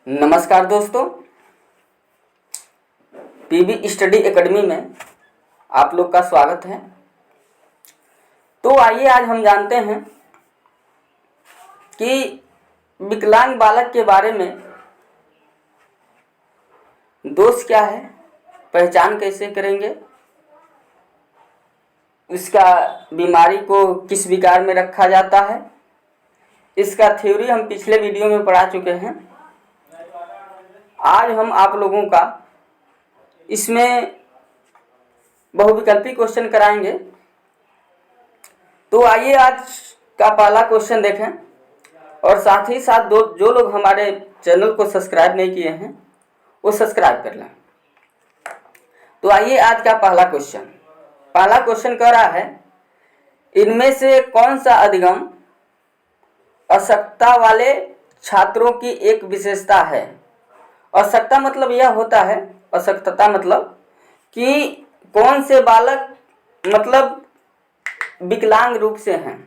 नमस्कार दोस्तों, PB study academy में आप लोग का स्वागत है। तो आइए आज हम जानते हैं कि विकलांग बालक के बारे में दोष क्या है, पहचान कैसे करेंगे, इसका बीमारी को किस विकार में रखा जाता है, इसका थ्योरी हम पिछले वीडियो में पढ़ा चुके हैं। आज हम आप लोगों का इसमें बहुविकल्पी क्वेश्चन कराएंगे। तो आइए आज का पहला क्वेश्चन देखें और साथ ही साथ जो लोग हमारे चैनल को सब्सक्राइब नहीं किए हैं वो सब्सक्राइब कर लें। तो आइए आज का पहला क्वेश्चन कह रहा है, इनमें से कौन सा अधिगम अशक्तता वाले छात्रों की एक विशेषता है। अशक्तता मतलब यह होता है, अशक्तता मतलब कि कौन से बालक मतलब विकलांग रूप से हैं,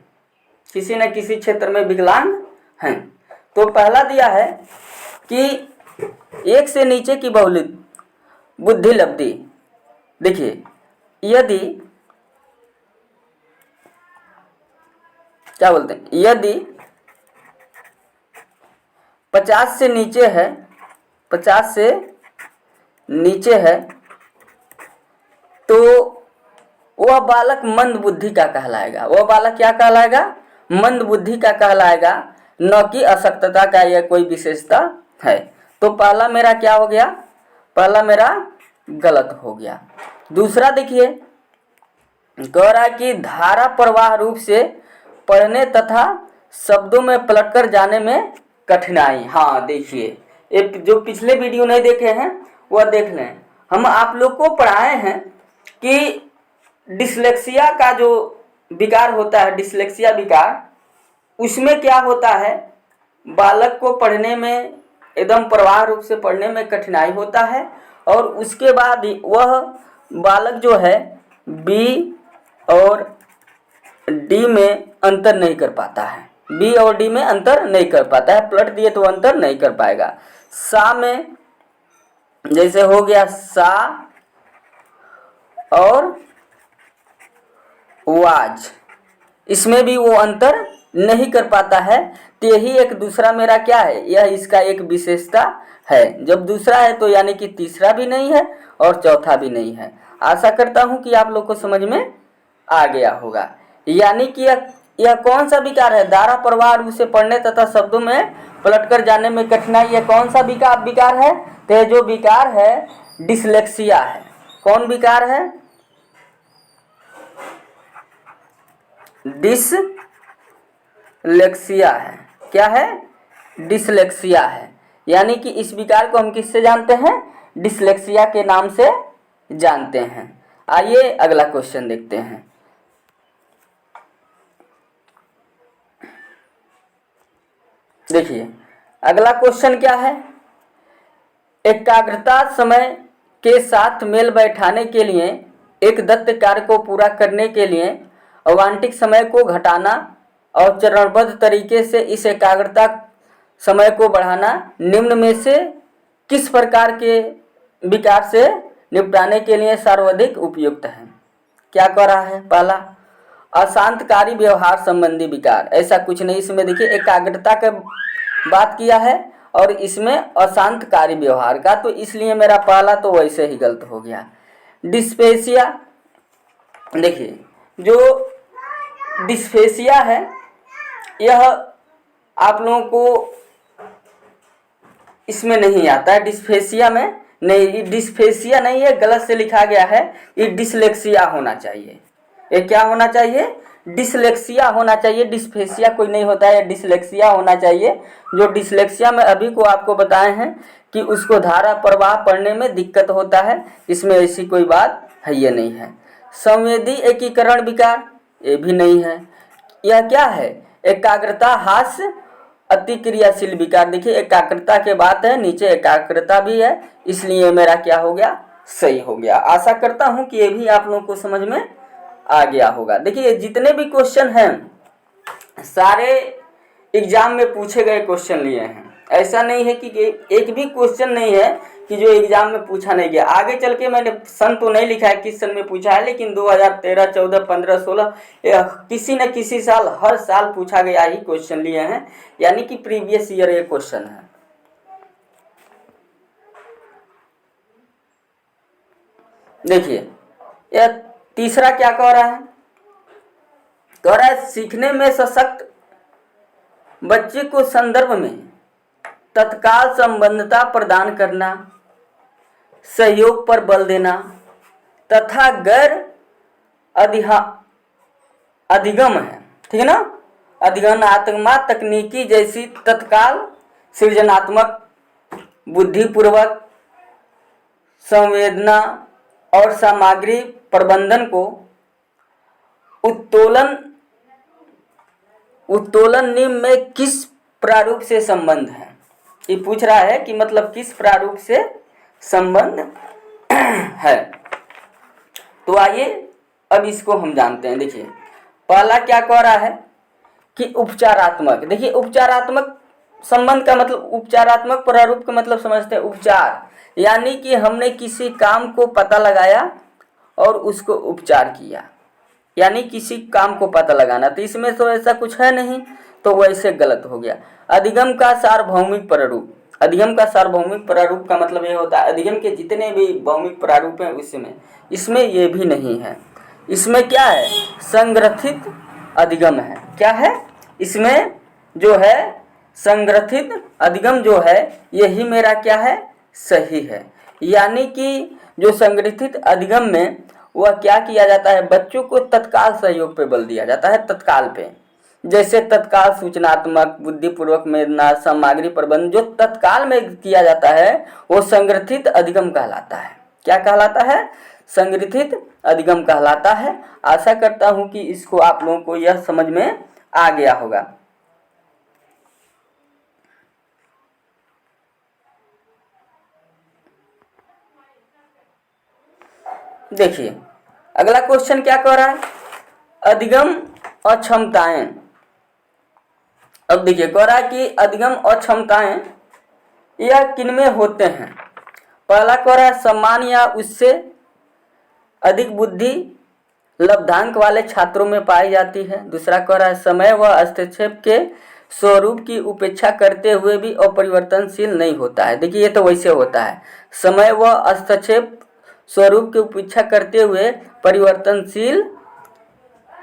किसी न किसी क्षेत्र में विकलांग हैं। तो पहला दिया है कि एक से नीचे की बहुलित बुद्धि लब्धि। देखिए, यदि क्या बोलते हैं, यदि 50 से नीचे है, 50 से नीचे है तो वह बालक मंद बुद्धि का कहलाएगा। वह बालक क्या कहलाएगा? मंद बुद्धि का कहलाएगा, न कि अशक्तता का यह कोई विशेषता है। तो पहला मेरा क्या हो गया? पहला मेरा गलत हो गया। दूसरा देखिए, कह रहा है कि धारा प्रवाह रूप से पढ़ने तथा शब्दों में पलटकर जाने में कठिनाई। हाँ देखिए, एक जो पिछले वीडियो नहीं देखे हैं वह देख लें। हम आप लोग को पढ़ाए हैं कि डिसलेक्सिया का जो विकार होता है, डिसलेक्सिया विकार, उसमें क्या होता है, बालक को पढ़ने में एकदम प्रवाह रूप से पढ़ने में कठिनाई होता है और उसके बाद वह बालक जो है बी और डी में अंतर नहीं कर पाता है। बी और डी में अंतर नहीं कर पाता है, पलट दिए तो अंतर नहीं कर पाएगा। सा में जैसे हो गया सा और वाज, इसमें भी वो अंतर नहीं कर पाता है। तो यही एक दूसरा मेरा क्या है, यह इसका एक विशेषता है। जब दूसरा है तो यानी कि तीसरा भी नहीं है और चौथा भी नहीं है। आशा करता हूं कि आप लोग को समझ में आ गया होगा। यानी कि यह कौन सा विकार है? धारा प्रवाह रूप से पढ़ने तथा शब्दों में पलटकर जाने में कठिनाई। यह कौन सा विकार है? तो जो विकार है डिसलेक्सिया है। कौन विकार है? डिसलेक्सिया है। क्या है? डिसलेक्सिया है। यानी कि इस विकार को हम किससे जानते हैं? डिसलेक्सिया के नाम से जानते हैं। आइए अगला क्वेश्चन देखते हैं। देखिए अगला क्वेश्चन क्या है, एकाग्रता समय के साथ मेल बैठाने के लिए एक दत्त कार्य को पूरा करने के लिए अवांछित समय को घटाना और चरणबद्ध तरीके से इस एकाग्रता समय को बढ़ाना निम्न में से किस प्रकार के विकार से निपटाने के लिए सर्वाधिक उपयुक्त है? क्या कर रहा है? पहला अशांतकारी व्यवहार संबंधी विकार। ऐसा कुछ नहीं, इसमें देखिए एकाग्रता का बात किया है और इसमें अशांतकारी व्यवहार का, तो इसलिए मेरा पहला तो वैसे ही गलत हो गया। डिस्पेसिया, देखिए जो डिस्पेसिया है यह आप लोगों को इसमें नहीं आता है। डिस्पेसिया में नहीं, डिस्पेसिया नहीं है, गलत से लिखा गया है। ये डिसलेक्सिया होना चाहिए। ये क्या होना चाहिए? डिसलेक्सिया होना चाहिए। डिस्पेसिया कोई नहीं होता है, डिसलेक्सिया होना चाहिए। जो डिसलेक्सिया में अभी को आपको बताए हैं कि उसको धारा प्रवाह पढ़ने में दिक्कत होता है, इसमें ऐसी कोई बात है ये नहीं है। संवेदी एकीकरण विकार, ये भी नहीं है। यह क्या है? एकाग्रता हास्य अतिक्रियाशील विकार। देखिए एकाग्रता के बात है, नीचे एकाग्रता भी है, इसलिए मेरा क्या हो गया? सही हो गया। आशा करता हूं कि ये भी आप लोगों को समझ में आ गया होगा। देखिए जितने भी क्वेश्चन हैं सारे एग्जाम में पूछे गए क्वेश्चन लिए हैं। ऐसा नहीं है कि एक भी क्वेश्चन नहीं है कि जो एग्जाम में पूछा नहीं गया। आगे चल के मैंने सन तो नहीं लिखा है किस सन में पूछा है, लेकिन 2013, 14, 15, 16 किसी न किसी साल, हर साल पूछा गया ही क्वेश्चन लिए हैं, यानी कि प्रीवियस ईयर ये क्वेश्चन है। देखिए यह तीसरा क्या कह रहा है, कह रहा है सीखने में सशक्त बच्चे को संदर्भ में तत्काल संबंधता प्रदान करना, सहयोग पर बल देना तथा गैर अधिगम है, ठीक है ना, अधिगमनात्मक तकनीकी जैसी तत्काल सृजनात्मक, बुद्धिपूर्वक संवेदना और सामग्री प्रबंधन को उत्तोलन निम्न में किस प्रारूप से संबंध है। ये पूछ रहा है कि मतलब किस प्रारूप से संबंध है। तो आइए अब इसको हम जानते हैं। देखिए पहला क्या कह रहा है कि उपचारात्मक। देखिए उपचारात्मक संबंध का मतलब, उपचारात्मक प्रारूप का मतलब समझते हैं उपचार, यानी कि हमने किसी काम को पता लगाया और उसको उपचार किया, यानी किसी काम को पता लगाना। तो इसमें तो ऐसा कुछ है नहीं, तो वैसे गलत हो गया। अधिगम का सार्वभौमिक प्रारूप, अधिगम का सार्वभौमिक प्रारूप का मतलब ये होता है अधिगम के जितने भी भौमिक प्रारूप हैं उसमें, इसमें ये भी नहीं है। इसमें क्या है, संग्रथित अधिगम है। क्या है इसमें जो है, संग्रथित अधिगम जो है, यही मेरा क्या है, सही है। यानी कि जो संग्रथित अधिगम में वह क्या किया जाता है, बच्चों को तत्काल सहयोग पे बल दिया जाता है, तत्काल पे, जैसे तत्काल सूचनात्मक, बुद्धिपूर्वक मेदना, सामग्री प्रबंधन, जो तत्काल में किया जाता है वो संग्रथित अधिगम कहलाता है। क्या कहलाता है, संग्रथित अधिगम कहलाता है। आशा करता हूं कि इसको आप लोगों को यह समझ में आ गया होगा। देखिए अगला क्वेश्चन क्या कह रहा है, अधिगम अक्षमताएं। अब देखिए कह रहा है कि अधिगम अक्षमताएं यह किनमें होते हैं। पहला कह रहा है समान या उससे अधिक बुद्धि लब्धांक वाले छात्रों में पाई जाती है। दूसरा कह रहा है समय व हस्तक्षेप के स्वरूप की उपेक्षा करते हुए भी अपरिवर्तनशील नहीं होता है। देखिए ये तो वैसे होता है, समय व हस्तक्षेप स्वरूप की उपेक्षा करते हुए परिवर्तनशील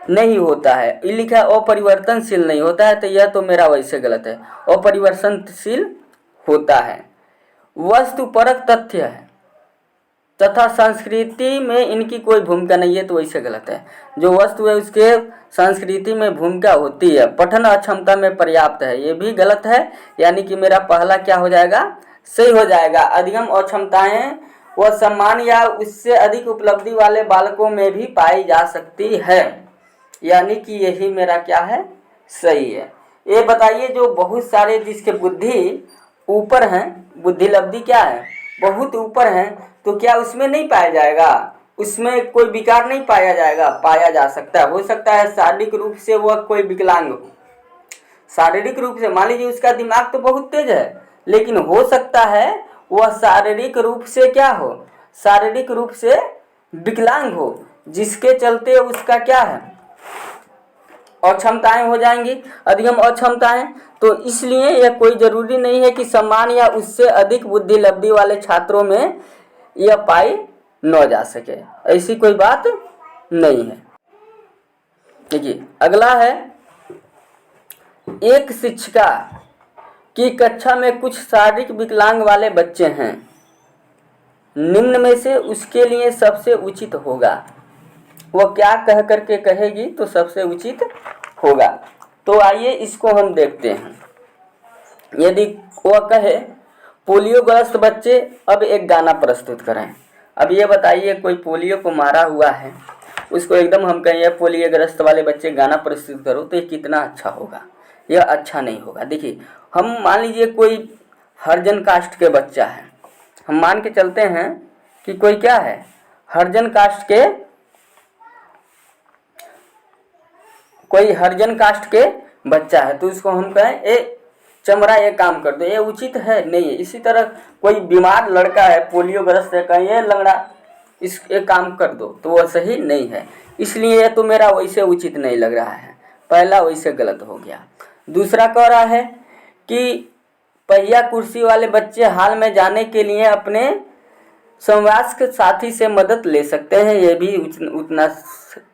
नहीं होता है। ये लिखा है अपरिवर्तनशील नहीं होता है, तो यह तो मेरा वैसे गलत है, अपरिवर्तनशील होता है। वस्तुपरक तथ्य है तथा संस्कृति में इनकी कोई भूमिका नहीं है, तो वैसे गलत है। जो वस्तु है उसके संस्कृति में भूमिका होती है। पठन अक्षमता में पर्याप्त है, ये भी गलत है, यानी कि मेरा पहला क्या हो जाएगा, सही हो जाएगा। अधिगम अक्षमताएं वह सम्मान या उससे अधिक उपलब्धि वाले बालकों में भी पाई जा सकती है, यानी कि यही मेरा क्या है, सही है। ये बताइए जो बहुत सारे जिसके बुद्धि ऊपर हैं, बुद्धि लब्धि क्या है, बहुत ऊपर हैं, तो क्या उसमें नहीं पाया जाएगा, उसमें कोई विकार नहीं पाया जाएगा, पाया जा सकता है। हो सकता है शारीरिक रूप से वह कोई विकलांग हो, शारीरिक रूप से मान लीजिए उसका दिमाग तो बहुत तेज है, लेकिन हो सकता है वह शारीरिक रूप से क्या हो, शारीरिक रूप से विकलांग हो, जिसके चलते उसका क्या है, अक्षमताएं हो जाएंगी, अधिगम अक्षमताएं। तो इसलिए यह कोई जरूरी नहीं है कि समान या उससे अधिक बुद्धि लब्धि वाले छात्रों में यह पाई न जा सके, ऐसी कोई बात नहीं है। देखिए अगला है, एक शिक्षिका की कक्षा में कुछ शारीरिक विकलांग वाले बच्चे हैं, निम्न में से उसके लिए सबसे उचित होगा। वह क्या कह करके कहेगी तो सबसे उचित होगा। तो आइए इसको हम देखते हैं। यदि वह कहे पोलियोग्रस्त बच्चे अब एक गाना प्रस्तुत करें। अब ये बताइए कोई पोलियो को मारा हुआ है, उसको एकदम हम कहें पोलियोग्रस्त वाले बच्चे गाना प्रस्तुत करो, तो ये कितना अच्छा होगा, यह अच्छा नहीं होगा। देखिए हम मान लीजिए कोई हरिजन कास्ट के बच्चा है, हम मान के चलते हैं कि कोई क्या है, हरिजन कास्ट के, कोई हरिजन कास्ट के बच्चा है, तो उसको हम कहें चमड़ा ये काम कर दो, ये उचित है नहीं है। इसी तरह कोई बीमार लड़का है, पोलियोग्रस्त है, कहीं ये लंगड़ा इस एक काम कर दो, तो वह सही नहीं है। इसलिए ये तो मेरा वैसे उचित नहीं लग रहा है, पहला वैसे गलत हो गया। दूसरा कह रहा है कि पहिया कुर्सी वाले बच्चे हाल में जाने के लिए अपने समवयस्क साथी से मदद ले सकते हैं, ये भी उतना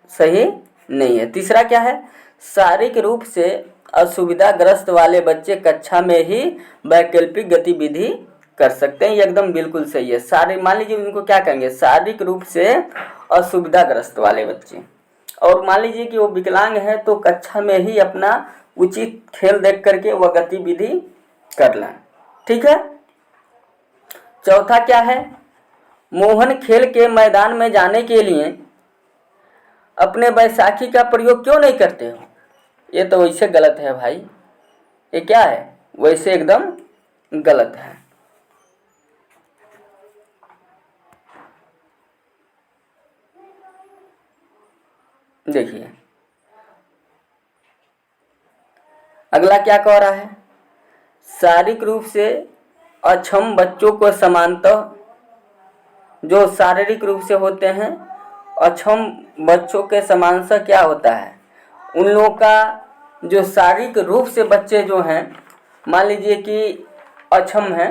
सही नहीं है। तीसरा क्या है, शारीरिक रूप से असुविधाग्रस्त वाले बच्चे कक्षा में ही वैकल्पिक गतिविधि कर सकते हैं, ये एकदम बिल्कुल सही है। शारीरिक, मान लीजिए उनको क्या कहेंगे, शारीरिक रूप से असुविधाग्रस्त वाले बच्चे, और मान लीजिए कि वो विकलांग है तो कक्षा में ही अपना उचित खेल देख करके वह गतिविधि कर लें, ठीक है। चौथा क्या है, मोहन खेल के मैदान में जाने के लिए अपने बैसाखी का प्रयोग क्यों नहीं करते हो, ये तो वैसे गलत है भाई, ये क्या है, वैसे एकदम गलत है। देखिए अगला क्या कह रहा है, शारीरिक रूप से अक्षम बच्चों को समानतः, जो शारीरिक रूप से होते हैं अक्षम बच्चों के समानतः क्या होता है, उन लोगों का जो शारीरिक रूप से बच्चे जो हैं, मान लीजिए कि अक्षम हैं,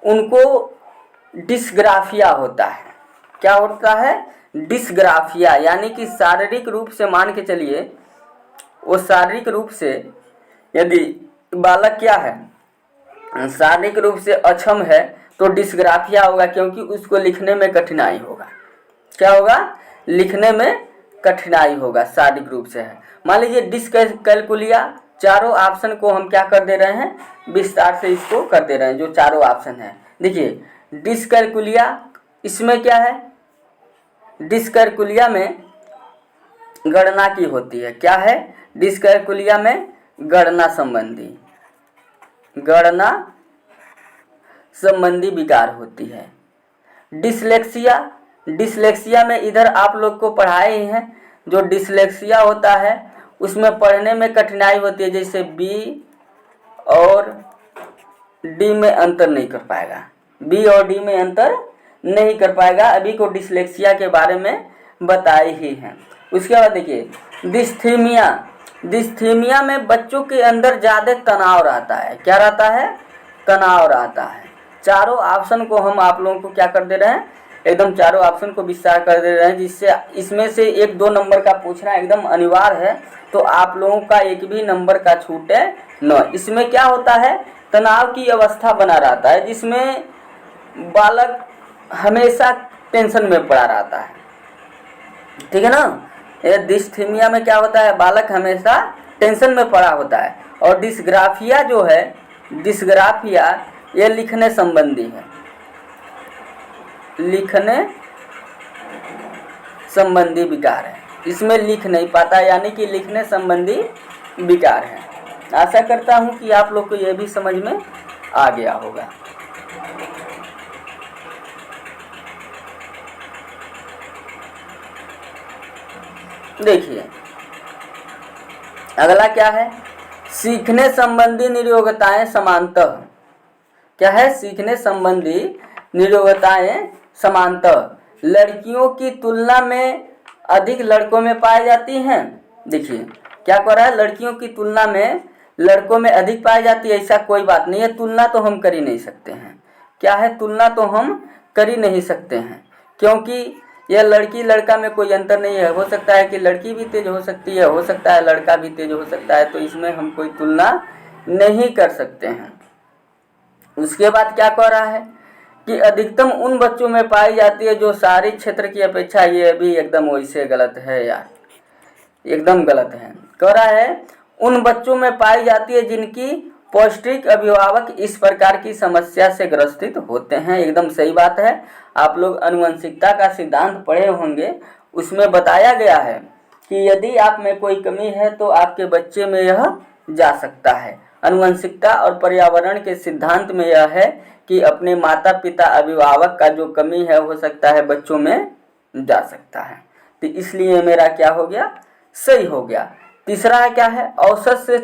उनको डिस्ग्राफिया होता है। क्या होता है, डिस्ग्राफिया, यानी कि शारीरिक रूप से मान के चलिए, वो शारीरिक रूप से यदि बालक क्या है, शारीरिक रूप से अक्षम है तो डिस्ग्राफिया होगा, क्योंकि उसको लिखने में कठिनाई होगा। क्या होगा, लिखने में कठिनाई होगा, शारीरिक रूप से है। मान लीजिए डिस्कैलकुलिया, चारों ऑप्शन को हम क्या कर दे रहे हैं, विस्तार से इसको कर दे रहे हैं, जो चारों ऑप्शन है। देखिए डिस्कैलकुलिया, इसमें क्या है, डिस्कैलकुलिया में गणना की होती है। क्या है, डिस्कैलकुलिया में गणना संबंधी विकार होती है। डिसलेक्सिया, डिसलेक्सिया में इधर आप लोग को पढ़ाए ही हैं, जो डिसलेक्सिया होता है उसमें पढ़ने में कठिनाई होती है, जैसे बी और डी में अंतर नहीं कर पाएगा, बी और डी में अंतर नहीं कर पाएगा, अभी को डिसलेक्सिया के बारे में बताए ही हैं। उसके बाद देखिए डिस्थीमिया, डिस्थीमिया में बच्चों के अंदर ज़्यादा तनाव रहता है। क्या रहता है, तनाव रहता है। चारों ऑप्शन को हम आप लोगों को क्या कर दे रहे हैं, एकदम चारों ऑप्शन को विस्तार कर दे रहे हैं, जिससे इसमें से 1-2 नंबर का पूछना एकदम अनिवार्य है, तो आप लोगों का एक भी नंबर का छूटे न। इसमें क्या होता है, तनाव की अवस्था बना रहता है, जिसमें बालक हमेशा टेंशन में पड़ा रहता है, ठीक है ना। ये डिस्थीमिया में क्या होता है, बालक हमेशा टेंशन में पड़ा होता है। और डिस्ग्राफिया जो है, डिस्ग्राफिया ये लिखने संबंधी है, लिखने संबंधी विकार है, इसमें लिख नहीं पाता, यानी कि लिखने संबंधी विकार है। आशा करता हूं कि आप लोग को यह भी समझ में आ गया होगा। देखिए अगला क्या है, सीखने संबंधी निरोगताएं समानतः। क्या है, सीखने संबंधी निरोगताएं समानतः लड़कियों की तुलना में अधिक लड़कों में पाई जाती हैं। देखिए क्या कर रहा है, लड़कियों की तुलना में लड़कों में अधिक पाई जाती है, ऐसा कोई बात नहीं है। तुलना तो हम कर ही नहीं सकते हैं। क्या है, तुलना तो हम कर ही नहीं सकते हैं, क्योंकि यह लड़की लड़का में कोई अंतर नहीं है। हो सकता है कि लड़की भी तेज हो सकती है, हो सकता है लड़का भी तेज हो सकता है, तो इसमें हम कोई तुलना नहीं कर सकते हैं। उसके बाद क्या कह रहा है कि अधिकतम उन बच्चों में पाई जाती है जो शारीरिक क्षेत्र की अपेक्षा, ये भी एकदम वैसे गलत है यार, एकदम गलत है। कह रहा है उन बच्चों में पाई जाती है जिनकी पौष्टिक अभिभावक इस प्रकार की समस्या से ग्रसित होते हैं। एकदम सही बात है। आप लोग आनुवंशिकता का सिद्धांत पढ़े होंगे, उसमें बताया गया है कि यदि आप में कोई कमी है तो आपके बच्चे में यह जा सकता है। आनुवंशिकता और पर्यावरण के सिद्धांत में यह है कि अपने माता पिता अभिभावक का जो कमी है हो सकता है बच्चों में जा सकता है, तो इसलिए मेरा क्या हो गया, सही हो गया। तीसरा क्या है, औसत से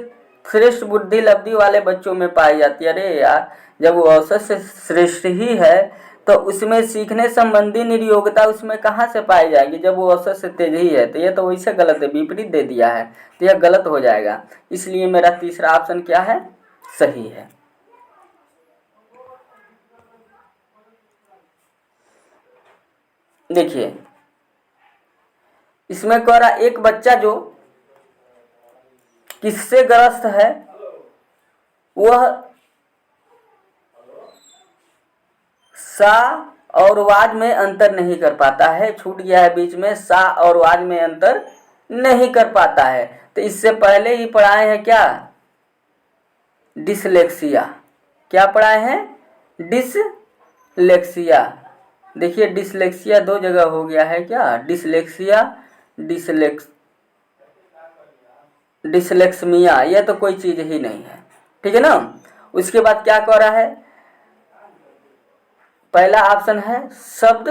श्रेष्ठ बुद्धि लब्धि वाले बच्चों में पाई जाती है। अरे यार, जब वो औसत से श्रेष्ठ ही है तो उसमें सीखने संबंधी निर्योग्यता उसमें कहाँ से पाई जाएगी, जब वो औसत से तेज ही है। तो ये तो वैसे गलत है, विपरीत दे दिया है, तो यह गलत हो जाएगा। इसलिए मेरा तीसरा ऑप्शन क्या है, सही है। देखिए इसमें कह रहा एक बच्चा जो किससे ग्रस्त है, वह सा और वाज में अंतर नहीं कर पाता है। छूट गया है बीच में, सा और वाज में अंतर नहीं कर पाता है। तो इससे पहले ही पढ़ाए हैं क्या, डिसलेक्सिया। क्या पढ़ाए हैं, डिसलेक्सिया। देखिए डिसलेक्सिया दो जगह हो गया है क्या, डिसलेक्सिया, डिसलेक्समिया, यह तो कोई चीज ही नहीं है, ठीक है ना। उसके बाद क्या कह रहा है, पहला ऑप्शन है शब्द,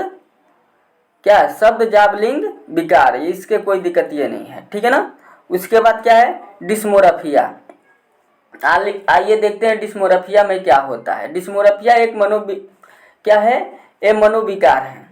क्या, शब्द जाबलिंग विकार, इसके कोई दिक्कत ये नहीं है, ठीक है ना। उसके बाद क्या है, डिस्मोरफिया। आइए देखते हैं डिस्मोरफिया में क्या होता है। डिस्मोरफिया एक क्या है, ये मनोविकार है।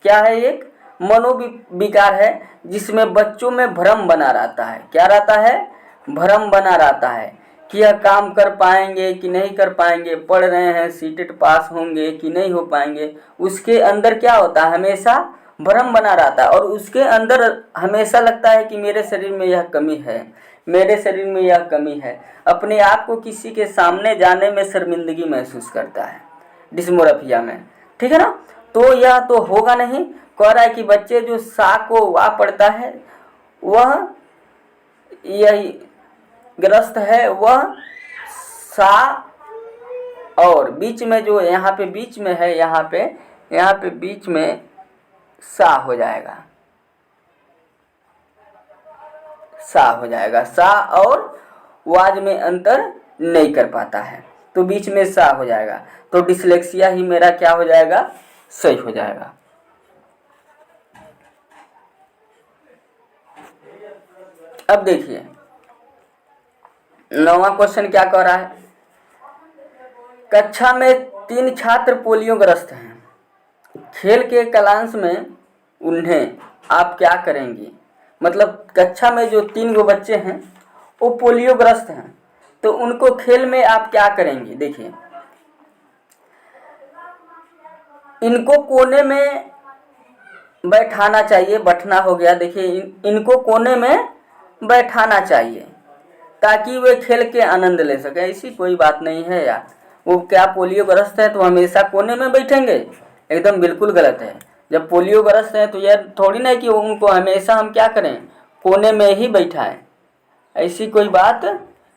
क्या है, एक मनोविकार है जिसमें बच्चों में भ्रम बना रहता है। क्या रहता है, भ्रम बना रहता है कि यह काम कर पाएंगे कि नहीं कर पाएंगे, पढ़ रहे हैं सीटेट पास होंगे कि नहीं हो पाएंगे। उसके अंदर क्या होता है, हमेशा भ्रम बना रहता है और उसके अंदर हमेशा लगता है कि मेरे शरीर में यह कमी है, मेरे शरीर में यह कमी है। अपने आप को किसी के सामने जाने में शर्मिंदगी महसूस करता है डिस्मोरफिया में, ठीक है ना। तो यह तो होगा नहीं। कह रहा है कि बच्चे जो सा को वा पढ़ता है वह यही ग्रस्त है, वह सा और बीच में जो यहाँ पे बीच में है, यहाँ पे बीच में सा हो जाएगा, सा हो जाएगा। सा और वाज में अंतर नहीं कर पाता है तो बीच में सा हो जाएगा। तो डिसलेक्सिया ही मेरा क्या हो जाएगा, सही हो जाएगा। अब देखिए 9वां क्वेश्चन क्या कह रहा है, कक्षा में 3 छात्र पोलियो ग्रस्त हैं। खेल के कालांश में उन्हें आप क्या करेंगे। मतलब कक्षा में जो 3 गो बच्चे हैं वो पोलियो ग्रस्त हैं, तो उनको खेल में आप क्या करेंगे। देखिए इनको कोने में बैठाना चाहिए, बैठना हो गया। देखिए इनको कोने में बैठाना चाहिए ताकि वे खेल के आनंद ले सकें। ऐसी कोई बात नहीं है यार, वो क्या पोलियो ग्रस्त है तो हमेशा कोने में बैठेंगे, एकदम बिल्कुल गलत है। जब पोलियो ग्रस्त है तो यह थोड़ी ना कि उनको हमेशा हम क्या करें, कोने में ही बैठाएं। ऐसी कोई बात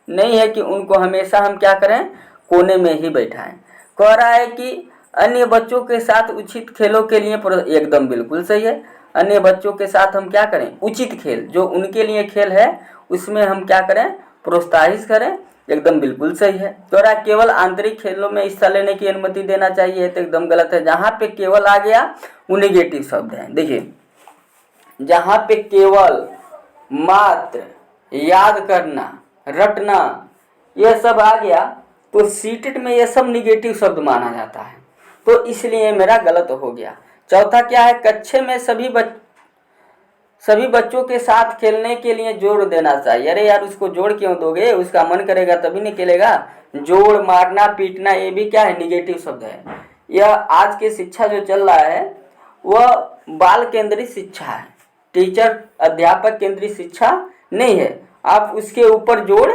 नहीं है कि उनको हमेशा हम क्या करें, कोने में ही बैठाएं। कह रहा है कि अन्य बच्चों के साथ उचित खेलों के लिए, एकदम बिल्कुल सही है। अन्य बच्चों के साथ हम क्या करें, उचित खेल जो उनके लिए खेल है उसमें हम क्या करें, प्रोत्साहित करें, एकदम बिल्कुल सही है। तो रहा केवल आंतरिक खेलों में हिस्सा लेने की अनुमति देना चाहिए, तो एकदम गलत है। जहाँ पे केवल आ गया वो नेगेटिव शब्द है। देखिए जहाँ पे केवल, मात्र, याद करना, रटना, यह सब आ गया तो सीटेट में यह सब निगेटिव शब्द माना जाता है, तो इसलिए मेरा गलत हो गया। चौथा क्या है, कक्षा में सभी बच्चों के साथ खेलने के लिए जोड़ देना चाहिए। अरे यार उसको जोड़ क्यों दोगे, उसका मन करेगा तभी नहीं खेलेगा। जोड़, मारना, पीटना, ये भी क्या है, निगेटिव शब्द है। यह आज की शिक्षा जो चल रहा है वह बाल केंद्रित शिक्षा है, टीचर अध्यापक केंद्रित शिक्षा नहीं है। आप उसके ऊपर जोड़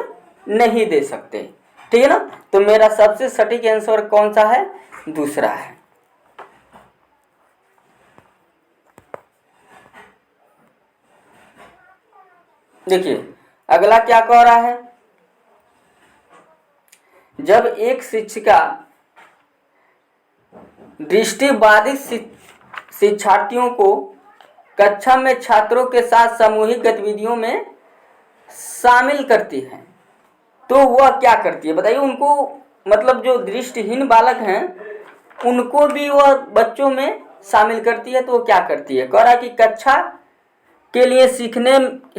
नहीं दे सकते, ठीक है ना। तो मेरा सबसे सटीक आंसर कौन सा है, दूसरा है। देखिए अगला क्या कह रहा है, जब एक शिक्षिका दृष्टिबाधित शिक्षार्थियों को कक्षा में छात्रों के साथ सामूहिक गतिविधियों में शामिल करती है तो वह क्या करती है, बताइए। उनको मतलब जो दृष्टिहीन बालक हैं उनको भी वह बच्चों में शामिल करती है, तो वो क्या करती है। कह रहा है कि कक्षा के लिए सीखने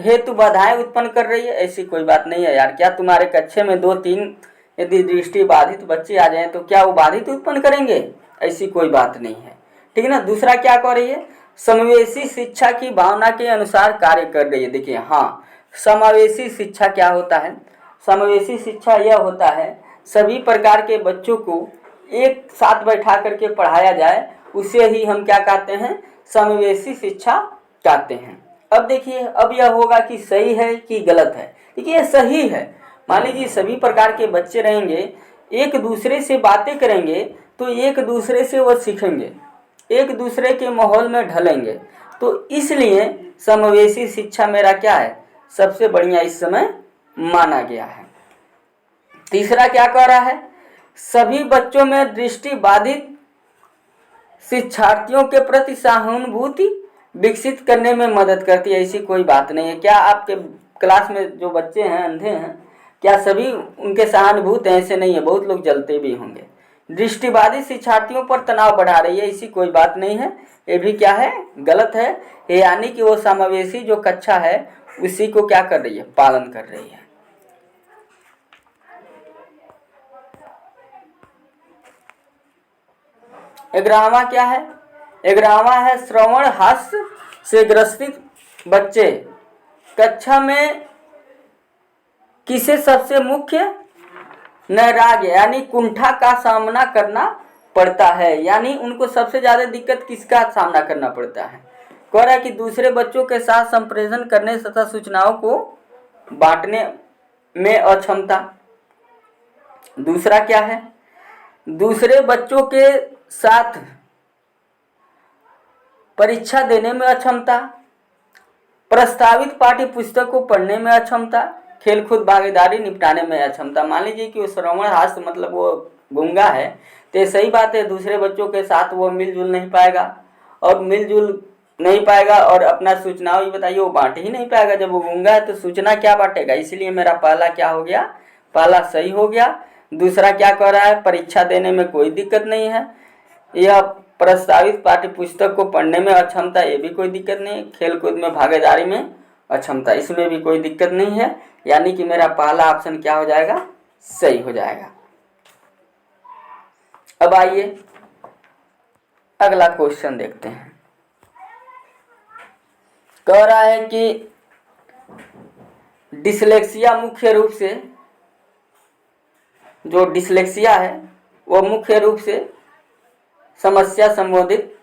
हेतु बाधाएं उत्पन्न कर रही है? ऐसी कोई बात नहीं है यार। क्या तुम्हारे कक्षा में 2-3 यदि दृष्टि बाधित बच्चे आ जाएं तो क्या वो बाधित उत्पन्न करेंगे? ऐसी कोई बात नहीं है, ठीक है ना। दूसरा क्या कह रही है? समावेशी शिक्षा की भावना के अनुसार कार्य कर रही है। देखिए हाँ, समावेशी शिक्षा क्या होता है? समावेशी शिक्षा यह होता है सभी प्रकार के बच्चों को एक साथ बैठा करके पढ़ाया जाए, उसे ही हम क्या कहते हैं? समावेशी शिक्षा कहते हैं। अब देखिए, अब यह होगा कि सही है कि गलत है। देखिए यह सही है। मान लीजिए सभी प्रकार के बच्चे रहेंगे, एक दूसरे से बातें करेंगे तो एक दूसरे से वह सीखेंगे, एक दूसरे के माहौल में ढलेंगे। तो इसलिए समावेशी शिक्षा मेरा क्या है? सबसे बढ़िया इस समय माना गया है। तीसरा क्या कह रहा है? सभी बच्चों में दृष्टि बाधित शिक्षार्थियों के प्रति सहानुभूति विकसित करने में मदद करती है। ऐसी कोई बात नहीं है। क्या आपके क्लास में जो बच्चे हैं अंधे हैं, क्या सभी उनके सहानुभूत हैं? ऐसे नहीं है, बहुत लोग जलते भी होंगे। दृष्टिबाधित शिक्षार्थियों पर तनाव बढ़ा रही है, ऐसी कोई बात नहीं है। ये भी क्या है? गलत है। यानी कि वो समावेशी जो कक्षा है उसी को क्या कर रही है? पालन कर रही है। ग्यारहवां क्या है? ग्यारहवां है श्रवण हास्य से ग्रसित बच्चे कक्षा में किसे सबसे मुख्य नैराग्य यानी कुंठा का सामना करना पड़ता है? यानी उनको सबसे ज्यादा दिक्कत किसका सामना करना पड़ता है? कह रहा है कि दूसरे बच्चों के साथ संप्रेषण करने तथा सूचनाओं को बांटने में अक्षमता। दूसरा क्या है? दूसरे बच्चों के साथ परीक्षा देने में अक्षमता, प्रस्तावित पाठ्य पुस्तक को पढ़ने में अक्षमता, खेलकूद भागीदारी निपटाने में अक्षमता। मान लीजिए कि वो श्रवण हास्य मतलब वो गूंगा है, तो सही बात है, दूसरे बच्चों के साथ वो मिलजुल नहीं पाएगा, और मिलजुल नहीं पाएगा और अपना सूचनाओं ही बताइए वो बांट ही नहीं पाएगा। जब वो गूंगा है तो सूचना क्या बांटेगा? इसलिए मेरा पहला क्या हो गया? पहला सही हो गया। दूसरा क्या कह रहा है? परीक्षा देने में कोई दिक्कत नहीं है। यह प्रस्तावित पाठ्य पुस्तक को पढ़ने में अक्षमता, ये भी कोई दिक्कत नहीं। खेलकूद में भागीदारी में अक्षमता, इसमें भी कोई दिक्कत नहीं है। यानी कि मेरा पहला ऑप्शन क्या हो जाएगा? सही हो जाएगा। अब आइए अगला क्वेश्चन देखते हैं। कह रहा है कि डिसलेक्सिया मुख्य रूप से, जो डिसलेक्सिया है वो मुख्य रूप से समस्या संबोधित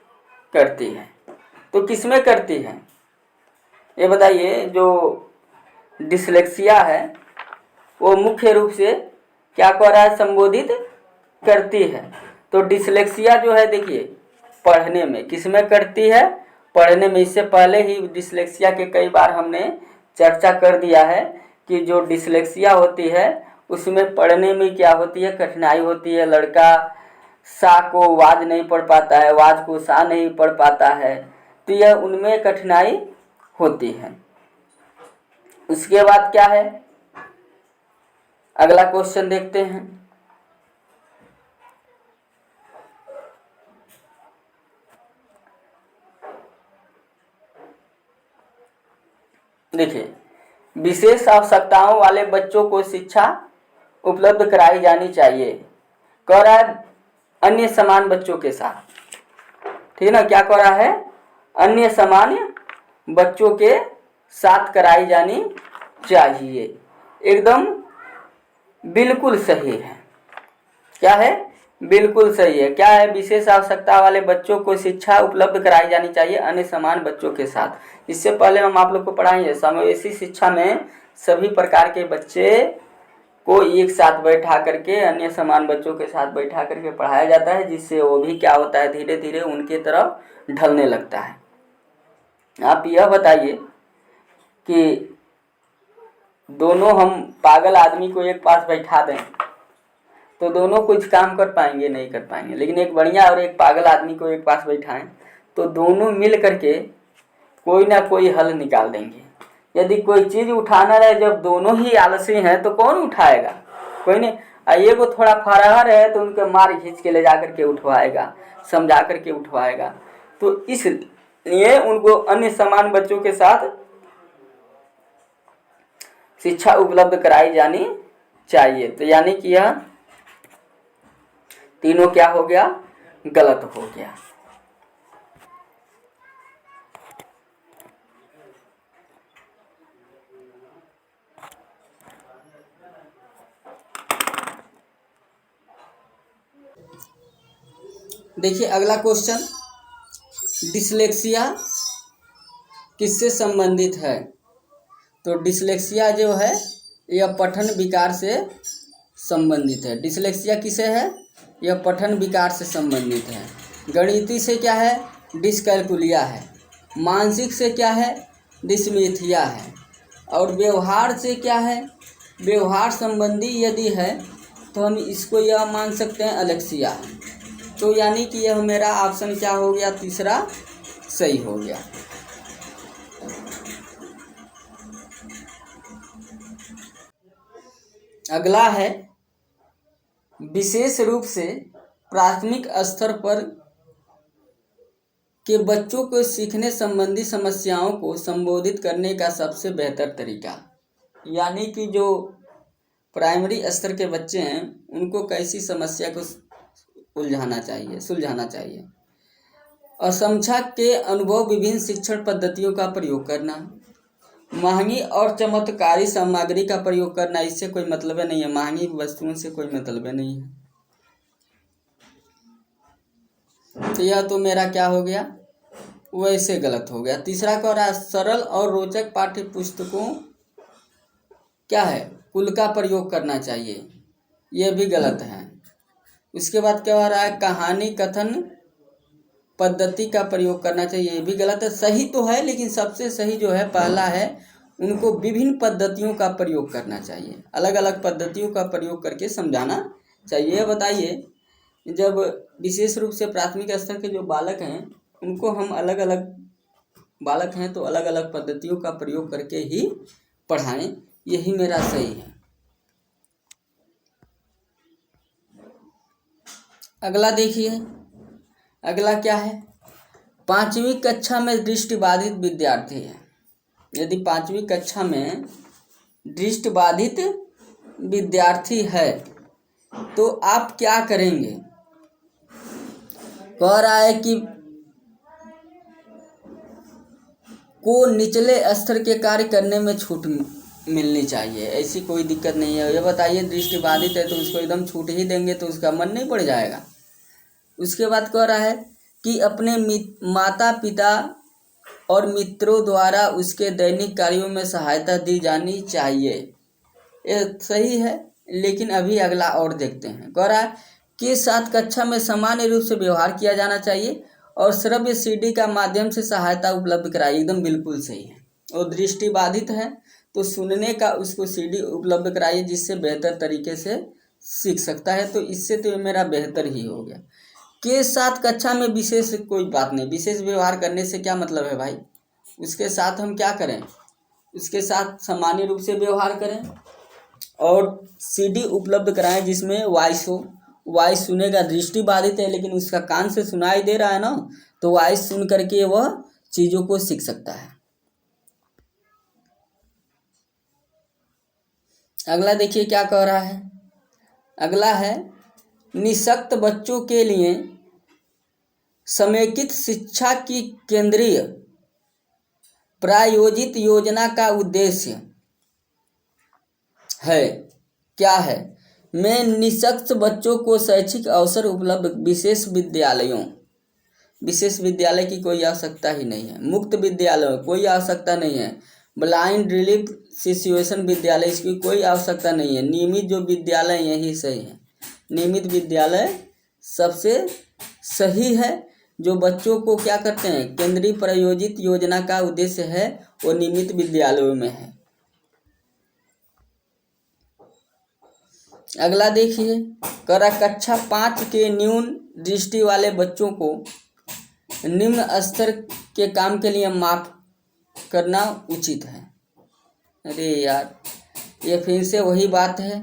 करती है। तो किसमें करती है ये बताइए? जो डिसलेक्सिया है वो मुख्य रूप से क्या कह रहा है? संबोधित करती है। तो डिसलेक्सिया जो है देखिए पढ़ने में, किसमें करती है? पढ़ने में। इससे पहले ही डिसलेक्सिया के कई बार हमने चर्चा कर दिया है कि जो डिसलेक्सिया होती है उसमें पढ़ने में क्या होती है? कठिनाई होती है। लड़का सा को वाज नहीं पढ़ पाता है, वाज को सा नहीं पढ़ पाता है, तो यह उनमें कठिनाई होती है। उसके बाद क्या है? अगला क्वेश्चन देखते हैं। देखिए, विशेष आवश्यकताओं वाले बच्चों को शिक्षा उपलब्ध कराई जानी चाहिए। कह रहा है अन्य समान बच्चों के साथ, ठीक है ना? क्या कह रहा है? अन्य समान बच्चों के साथ कराई जानी चाहिए। एकदम बिल्कुल सही है। क्या है? बिल्कुल सही है। क्या है? विशेष आवश्यकता वाले बच्चों को शिक्षा उपलब्ध कराई जानी चाहिए अन्य समान बच्चों के साथ। इससे पहले हम आप लोग को पढ़ाएंगे समावेशी शिक्षा में सभी प्रकार के बच्चे को एक साथ बैठा करके अन्य समान बच्चों के साथ बैठा करके पढ़ाया जाता है, जिससे वो भी क्या होता है? धीरे धीरे उनके तरफ ढलने लगता है। आप यह बताइए कि दोनों हम पागल आदमी को एक पास बैठा दें तो दोनों कुछ काम कर पाएंगे? नहीं कर पाएंगे। लेकिन एक बढ़िया और एक पागल आदमी को एक पास बैठाएं तो दोनों मिल करके कोई ना कोई हल निकाल देंगे। यदि कोई चीज़ उठाना रहे, जब दोनों ही आलसी हैं तो कौन उठाएगा? कोई नहीं। ये को थोड़ा फरार है तो उनके मार खींच के ले जा करके उठवाएगा, समझा करके उठवाएगा। तो इसलिए उनको अन्य समान बच्चों के साथ शिक्षा उपलब्ध कराई जानी चाहिए। तो यानी कि यह तीनों क्या हो गया, गलत हो गया। देखिए अगला क्वेश्चन, डिसलेक्सिया किससे संबंधित है? तो डिसलेक्सिया जो है यह पठन विकार से संबंधित है। डिसलेक्सिया किसे है? यह पठन विकार से संबंधित है। गणितीय से क्या है? डिसकैलकुलिया है। मानसिक से क्या है? डिसमेथिया है। और व्यवहार से क्या है? व्यवहार संबंधी यदि है तो हम इसको यह मान सकते हैं अलेक्सिया। तो यानी कि यह मेरा ऑप्शन क्या हो गया, तीसरा सही हो गया। अगला है, विशेष रूप से प्राथमिक स्तर पर के बच्चों को सीखने संबंधी समस्याओं को संबोधित करने का सबसे बेहतर तरीका। यानी कि जो प्राइमरी स्तर के बच्चे हैं उनको कैसी समस्या को सुलझाना चाहिए। असंख्या के अनुभव विभिन्न शिक्षण पद्धतियों का प्रयोग करना, महंगी और चमत्कारी सामग्री का प्रयोग करना, इससे कोई मतलब नहीं है, महंगी वस्तुओं से कोई मतलब नहीं है। तो यह तो मेरा क्या हो गया, वैसे गलत हो गया। तीसरा कह रहा है, सरल और रोचक पाठ्य पुस्तकों क्या है, कुल का प्रयोग करना चाहिए, यह भी गलत है। उसके बाद क्या हो रहा है, कहानी कथन पद्धति का प्रयोग करना चाहिए, ये भी गलत है। सही तो है लेकिन सबसे सही जो है पहला है, उनको विभिन्न पद्धतियों का प्रयोग करना चाहिए, अलग अलग पद्धतियों का प्रयोग करके समझाना चाहिए। ये बताइए, जब विशेष रूप से प्राथमिक स्तर के जो बालक हैं उनको हम अलग अलग बालक हैं तो अलग अलग पद्धतियों का प्रयोग करके ही पढ़ाएं, यही मेरा सही है। अगला देखिए, अगला क्या है, 5वीं कक्षा में दृष्टिबाधित विद्यार्थी है। यदि 5वीं कक्षा में दृष्टिबाधित विद्यार्थी है तो आप क्या करेंगे? कह रहा है कि को निचले स्तर के कार्य करने में छूट मिलनी चाहिए, ऐसी कोई दिक्कत नहीं है। ये बताइए, दृष्टिबाधित है तो उसको एकदम छूट ही देंगे तो उसका मन नहीं पड़ जाएगा। उसके बाद कह रहा है कि अपने माता पिता और मित्रों द्वारा उसके दैनिक कार्यों में सहायता दी जानी चाहिए। ये सही है, लेकिन अभी अगला और देखते हैं। कह रहा है कि 7 कक्षा में सामान्य रूप से व्यवहार किया जाना चाहिए और श्रव्य सीडी का माध्यम से सहायता उपलब्ध कराई, एकदम बिल्कुल सही है। और दृष्टिबाधित है तो सुनने का उसको सीडी उपलब्ध कराइए जिससे बेहतर तरीके से सीख सकता है। तो इससे तो मेरा बेहतर ही हो गया। के 7 कक्षा में विशेष कोई बात नहीं, विशेष व्यवहार करने से क्या मतलब है भाई, उसके साथ हम क्या करें, उसके साथ सामान्य रूप से व्यवहार करें और सीडी उपलब्ध कराएं जिसमें वॉइस हो, वॉइस सुनेगा। दृष्टिबाधित है लेकिन उसका कान से सुनाई दे रहा है ना, तो वॉइस सुन करके वह चीज़ों को सीख सकता है। अगला देखिए क्या कह रहा है, अगला है, निःशक्त बच्चों के लिए समेकित शिक्षा की केंद्रीय प्रायोजित योजना का उद्देश्य है, क्या है? मैं निःशक्त बच्चों को शैक्षिक अवसर उपलब्ध विशेष विद्यालय की कोई आवश्यकता ही नहीं है, मुक्त विद्यालय कोई आवश्यकता नहीं है, ब्लाइंड रिलीफ सिचुएशन विद्यालय इसकी कोई आवश्यकता नहीं है, नियमित जो विद्यालय यही सही है। नियमित विद्यालय सबसे सही है, जो बच्चों को क्या करते हैं, केंद्रीय प्रायोजित योजना का उद्देश्य है वो नियमित विद्यालयों में है। अगला देखिए, करा कक्षा 5 के न्यून दृष्टि वाले बच्चों को निम्न स्तर के काम के लिए माफ करना उचित है। अरे यार, ये फिर से वही बात है,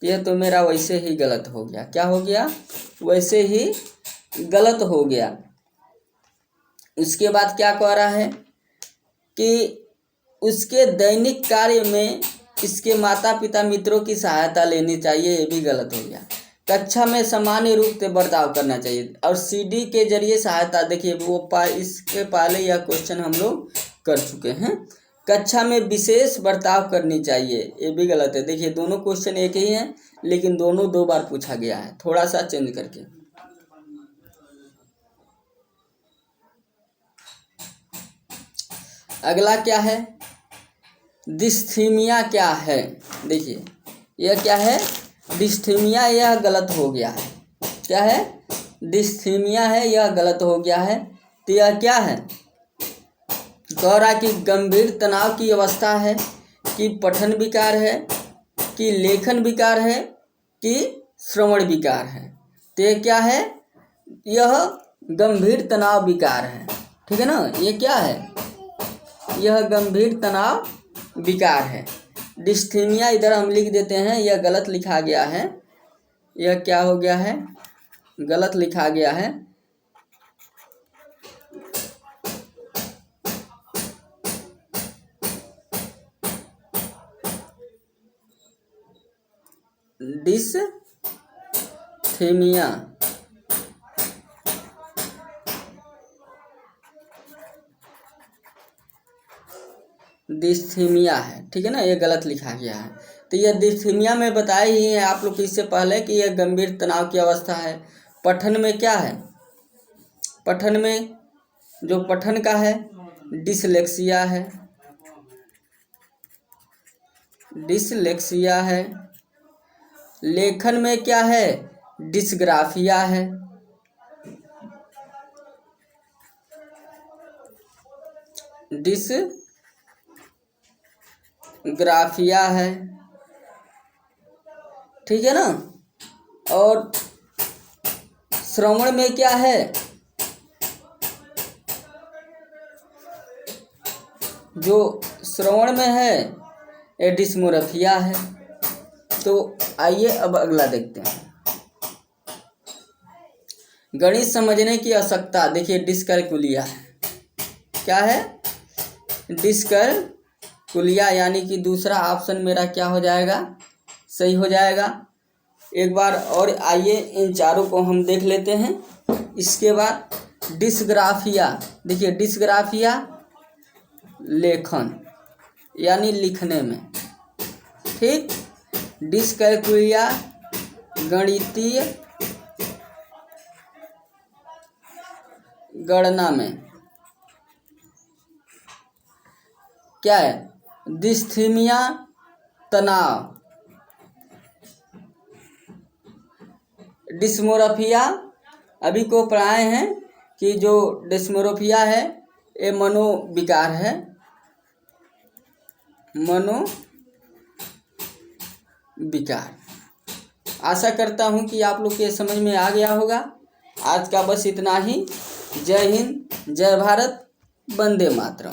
यह तो मेरा वैसे ही गलत हो गया। क्या हो गया? वैसे ही गलत हो गया। उसके बाद क्या कह रहा है कि उसके दैनिक कार्य में इसके माता पिता मित्रों की सहायता लेनी चाहिए, ये भी गलत हो गया। कक्षा में सामान्य रूप से बर्ताव करना चाहिए, और सीडी के जरिए सहायता, देखिए इसके पहले यह क्वेश्चन हम लोग कर चुके हैं। कक्षा में विशेष बर्ताव करनी चाहिए, ये भी गलत है। देखिए दोनों क्वेश्चन एक ही हैं, लेकिन दोनों 2 बार पूछा गया है, थोड़ा सा चेंज करके। अगला क्या है, डिस्थीमिया क्या है। देखिए यह क्या है, डिस्थीमिया, यह गलत हो गया है। क्या है, डिस्थीमिया है, यह गलत हो गया है। तो यह क्या है, कह रहा कि गंभीर तनाव की अवस्था है, कि पठन विकार है, कि लेखन विकार है, कि श्रवण विकार है। तो ये क्या है, यह गंभीर तनाव विकार है, ठीक है ना। ये क्या है, यह गंभीर तनाव विकार है। डिस्थीमिया इधर हम लिख देते हैं, यह गलत लिखा गया है। यह क्या हो गया है, गलत लिखा गया है। डिस्थीमिया, डिस्थीमिया है, ठीक है ना, ये गलत लिखा गया है। तो यह डिस्थीमिया में बताया ही है आप लोग इससे पहले कि यह गंभीर तनाव की अवस्था है। पठन में क्या है, पठन में जो पठन का है डिसलेक्सिया है, डिसलेक्सिया है। लेखन में क्या है, डिस्ग्राफिया है। डिसग्राफिया है, ठीक है ना। और श्रवण में क्या है, जो श्रवण में है ये डिस्मोरफिया है। तो आइए अब अगला देखते हैं, गणित समझने की आवश्यकता। देखिए डिस्कैलकुलिया है, क्या है, डिस्कैलकुलिया, यानी कि दूसरा ऑप्शन मेरा क्या हो जाएगा, सही हो जाएगा। एक बार और आइए इन चारों को हम देख लेते हैं। इसके बाद डिस्ग्राफिया, देखिए डिस्ग्राफिया लेखन यानी लिखने में, ठीक। डिस्कैलकुलिया गणितीय गणना में। क्या है, डिस्थीमिया तनाव, डिस्मोरफिया अभी को पढ़ाए हैं कि जो डिस्मोरफिया है ये मनोविकार है, मनोविकार। आशा करता हूँ कि आप लोग के समझ में आ गया होगा। आज का बस इतना ही। जय हिंद, जय भारत, वंदे मातरम।